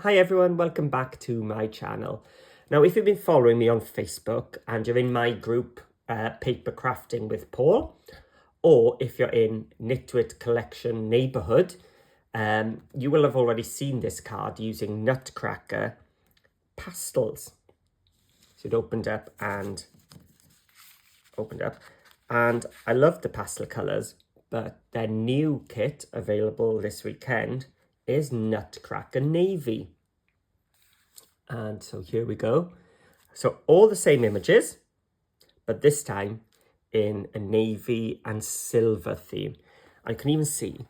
Hi everyone, welcome back to my channel. Now if you've been following me on Facebook and you're in my group Paper Crafting with Paul, or if you're in Nitwit Collections Neighbourhood, you will have already seen this card using Nutcracker pastels. So it opened up and I love the pastel colours, but their new kit available this weekend is Nutcracker Navy. And so here we go. So all the same images, but this time in a navy and silver theme. I can even see,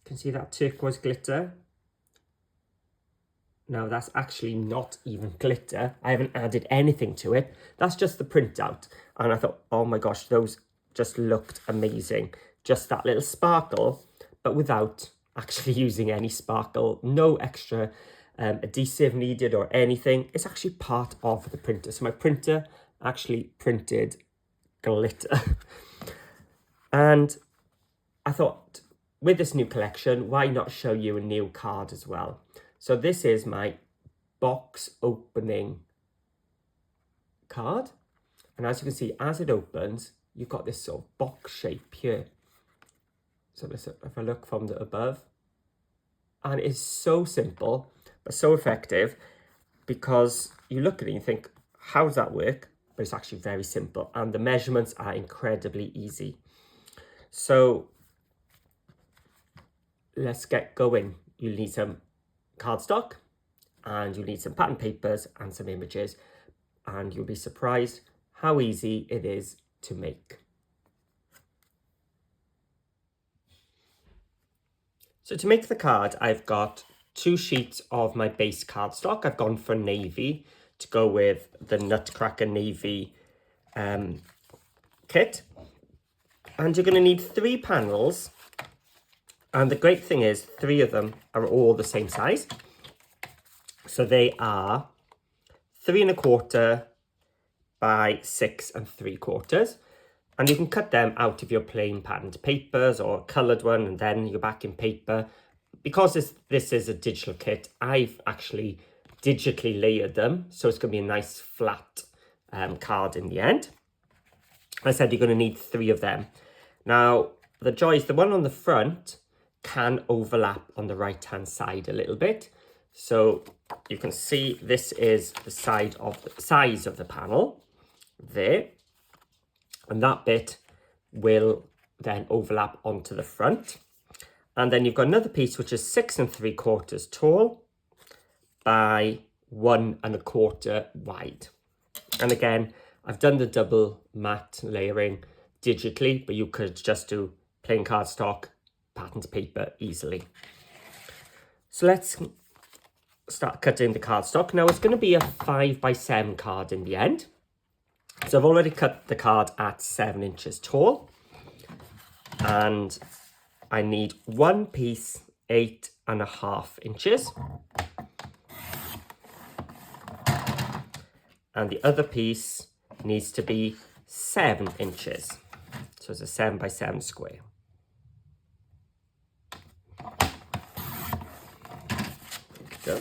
that turquoise glitter? Now that's actually not even glitter. I haven't added anything to it. That's just the printout. And I thought, oh my gosh, those just looked amazing. Just that little sparkle, but without actually using any sparkle. No extra adhesive needed or anything. It's actually part of the printer. So my printer actually printed glitter. And I thought, with this new collection, why not show you a new card as well? So this is my box opening card. And as you can see, as it opens, you've got this sort of box shape here. So if I look from the above, and it's so simple, but so effective, because you look at it and you think, how does that work? But it's actually very simple, and the measurements are incredibly easy. So let's get going. You'll need some cardstock, and you'll need some pattern papers and some images, and you'll be surprised how easy it is to make. So to make the card, I've got 2 sheets of my base cardstock. I've gone for navy to go with the Nutcracker Navy kit. And you're going to need 3 panels. And the great thing is 3 of them are all the same size. So they are 3 1/4 by 6 3/4. And you can cut them out of your plain patterned papers or a coloured one, and then you're back in paper. Because this is a digital kit, I've actually digitally layered them. So it's going to be a nice flat card in the end. I said you're going to need 3 of them. Now, the joy is the one on the front can overlap on the right-hand side a little bit. So you can see this is the size of the panel there. And that bit will then overlap onto the front. And then you've got another piece which is 6 3/4 tall by 1 1/4 wide. And again, I've done the double matte layering digitally, but you could just do plain cardstock, patterned paper easily. So let's start cutting the cardstock. Now it's going to be a 5 by 7 card in the end. So I've already cut the card at 7 inches tall, and I need 1 piece 8 1/2 inches, and the other piece needs to be 7 inches. So it's a 7 by 7 square. There we go.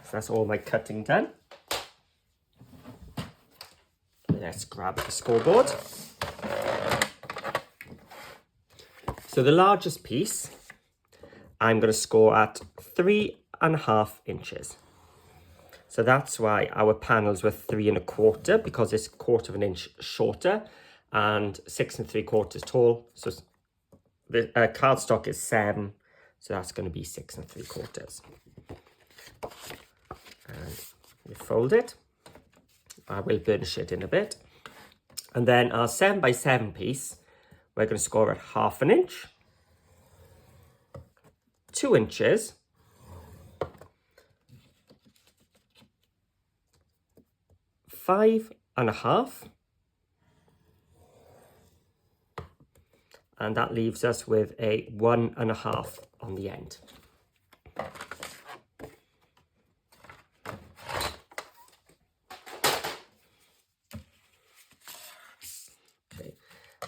So that's all my cutting done. Let's grab the scoreboard. So the largest piece, I'm going to score at 3 1/2 inches. So that's why our panels were 3 1/4, because it's 1/4 inch shorter and 6 3/4 tall. So the cardstock is 7, so that's going to be 6 3/4. And we fold it. I will burnish it in a bit. And then our 7 by 7 piece, we're going to score at 1/2 inch, 2 inches, 5 1/2, and that leaves us with a 1 1/2 on the end.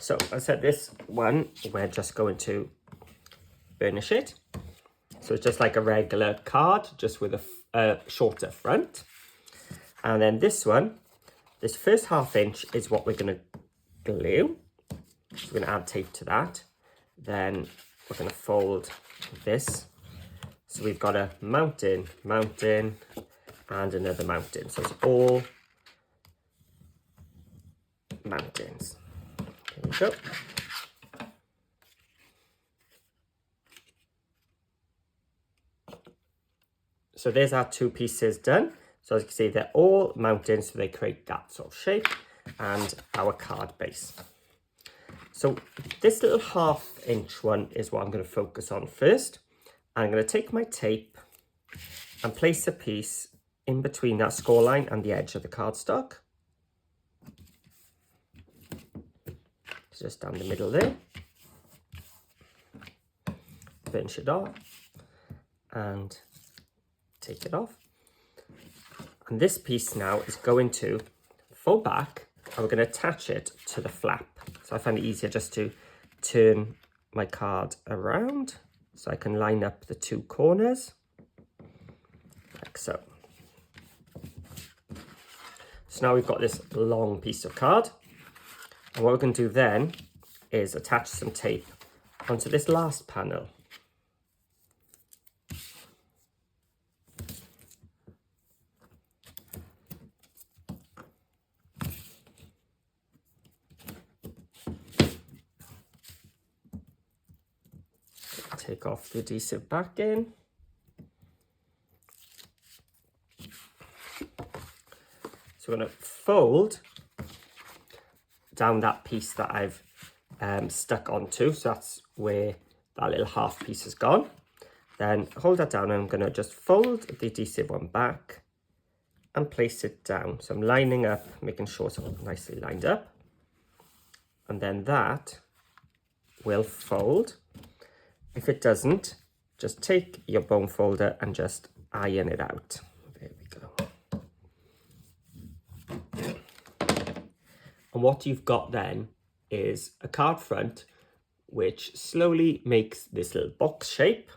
So I said this one, we're just going to burnish it. So it's just like a regular card, just with a shorter front. And then this one, this first 1/2 inch is what we're going to glue. So we're going to add tape to that. Then we're going to fold this. So we've got a mountain, mountain, and another mountain. So it's all mountains. There we go. So there's our 2 pieces done. So as you can see, they're all mountains, so they create that sort of shape, and our card base. So this little 1/2 inch one is what I'm going to focus on first. I'm going to take my tape and place a piece in between that score line and the edge of the cardstock. Just down the middle there. Finish it off and take it off. And this piece now is going to fold back, and we're going to attach it to the flap. So I find it easier just to turn my card around so I can line up the 2 corners, like so. So now we've got this long piece of card. And what we're going to do then is attach some tape onto this last panel. Take off the adhesive backing. So we're going to fold down that piece that I've stuck onto. So that's where that little 1/2 piece has gone. Then hold that down, and I'm going to just fold the adhesive one back and place it down. So I'm lining up, making sure it's all nicely lined up. And then that will fold. If it doesn't, just take your bone folder and just iron it out. There we go. And what you've got then is a card front which slowly makes this little box shape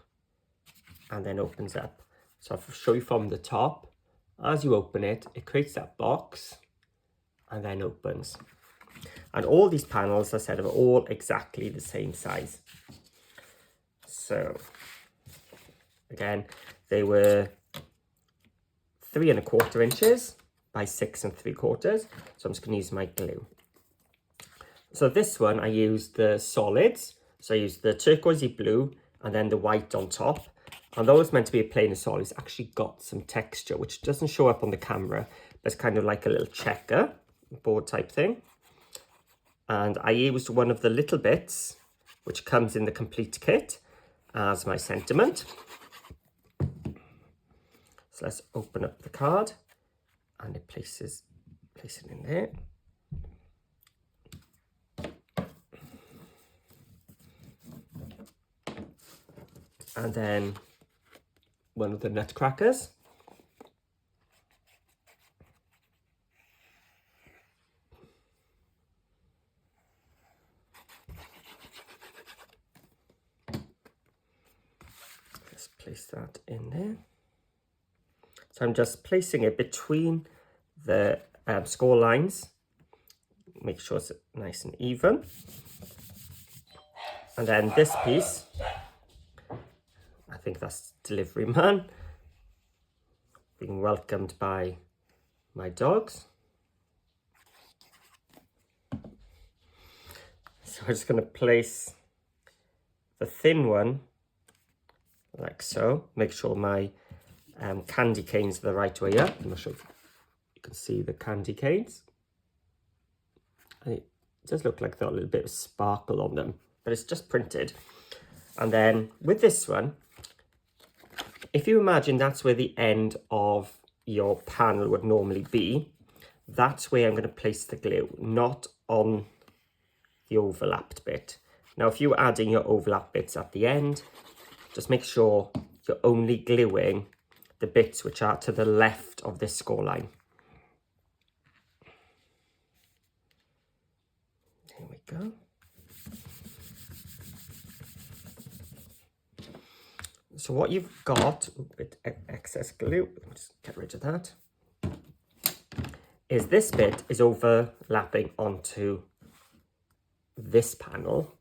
and then opens up. So I'll show you from the top. As you open it, it creates that box and then opens. And all these panels, as I said, are all exactly the same size. So again, they were 3 1/4 inches by 6 3/4. So I'm just going to use my glue. So this one, I used the solids. So I used the turquoisey blue and then the white on top. And though it's meant to be a plain of solid, it's actually got some texture, which doesn't show up on the camera, but it's kind of like a little checker board type thing. And I used one of the little bits, which comes in the complete kit, as my sentiment. So let's open up the card, and it place it in there. And then one of the nutcrackers. Let's place that in there. So I'm just placing it between the score lines. Make sure it's nice and even. And then this piece, I think that's Delivery Man, being welcomed by my dogs. So I'm just going to place the thin one like so. Make sure my candy canes are the right way up. I'm not sure if you can see the candy canes. And it does look like they've got a little bit of sparkle on them, but it's just printed. And then with this one, if you imagine that's where the end of your panel would normally be, that's where I'm going to place the glue, not on the overlapped bit. Now, if you're adding your overlap bits at the end, just make sure you're only gluing the bits which are to the left of this score line. There we go. So what you've got, a bit excess glue, just get rid of that, is this bit is overlapping onto this panel,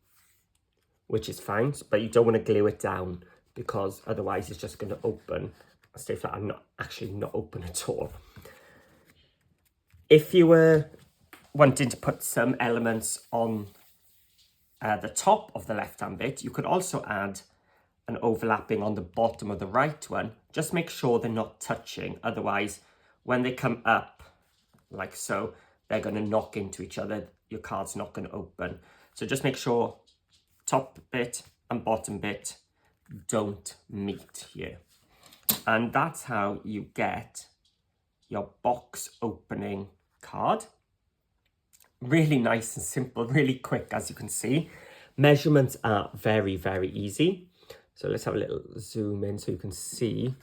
which is fine, but you don't want to glue it down because otherwise it's just going to open, stay flat, and not open at all. If you were wanting to put some elements on the top of the left-hand bit, you could also add an overlapping on the bottom of the right one. Just make sure they're not touching, otherwise when they come up like so, they're going to knock into each other. Your card's not going to open. So just make sure top bit and bottom bit don't meet here. And that's how you get your box opening card. Really nice and simple, really quick, as you can see. Measurements are very, very easy. So let's have a little zoom in so you can see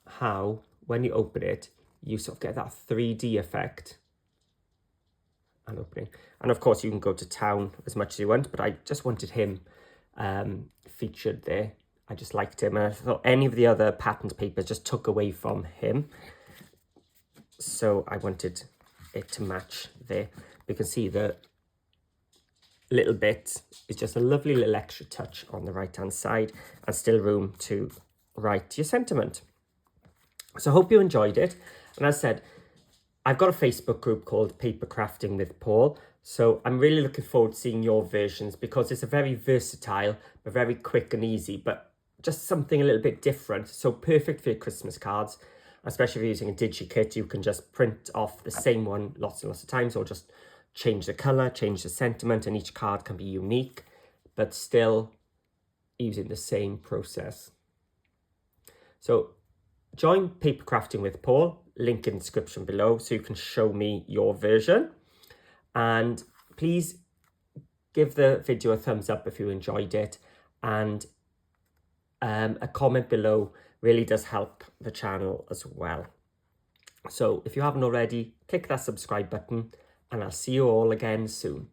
how, when you open it, you sort of get that 3D effect and opening. And of course, you can go to town as much as you want, but I just wanted him featured there. I just liked him, and I thought any of the other patterned papers just took away from him. So I wanted it to match there. You can see the little bit is just a lovely little extra touch on the right hand side, and still room to write your sentiment. So I hope you enjoyed it. And as I said, I've got a Facebook group called Paper Crafting with Paul. So I'm really looking forward to seeing your versions, because it's a very versatile, but very quick and easy, but just something a little bit different. So perfect for your Christmas cards, especially if you're using a DigiKit. You can just print off the same one lots and lots of times, or just change the colour, change the sentiment, and each card can be unique, but still using the same process. So join Paper Crafting with Paul, link in the description below, so you can show me your version. And please give the video a thumbs up if you enjoyed it, and a comment below really does help the channel as well. So if you haven't already, click that subscribe button, and I'll see you all again soon.